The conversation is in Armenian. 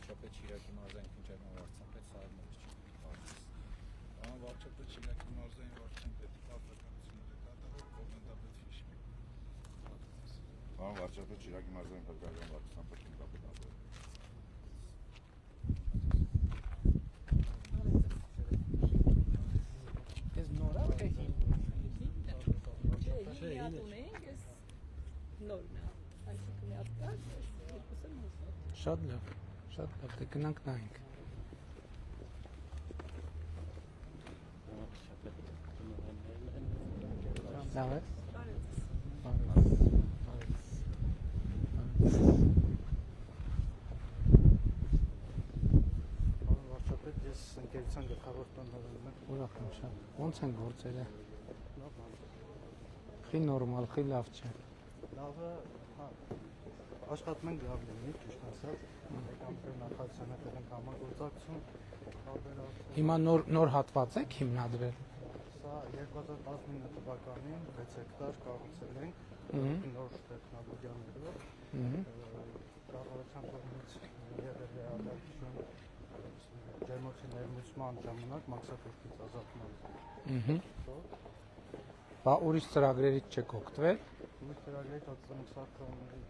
վարչապետ Շիրակի մարզային քննչական վարչապետ Սարմովիչ Պարզես։ Պարոն վարչապետ Շիրակի մարզային վարչապետի պատվականությունները կատարել կոմենդապետ Ֆիշմի։ Պարոն վարչապետ Շիրակի մարզային քննչական վարչապետի պատվականությունները Ես նորա թե հին։ Չէ, հին ունենք, ես նորն է, այսինքն մի հատ կար, երկուսը նոր։ Շատ լավ, դե գնանք նայենք։ Լավ է։ Վարչապետ, ես ընկերության գլխավոր տնօրենն եմ։ Ուրախ եմ շատ։ Ոնց են գործերը։ Խի նորմալ, խի լավ չէ։ Լավը, աշխատում ենք լավ լինի, ճիշտ ասած, եկամտի նախարարության հետ ենք համագործակցում, Հիմա նոր հատված եք հիմնադրել։ Սա 2019 թվականին 6 հեկտար կառուցել ենք նոր տեխնոլոգիաներով, կառավարության կողմից եղել է աջակցություն ջերմոցի ներմուծման ժամանակ մաքսատեքնից ազատման։ Բա ուրիշ ծրագրերից չեք օգտվել։ Ուրիշ ծրագրերից օգտվում ենք սարքավորումների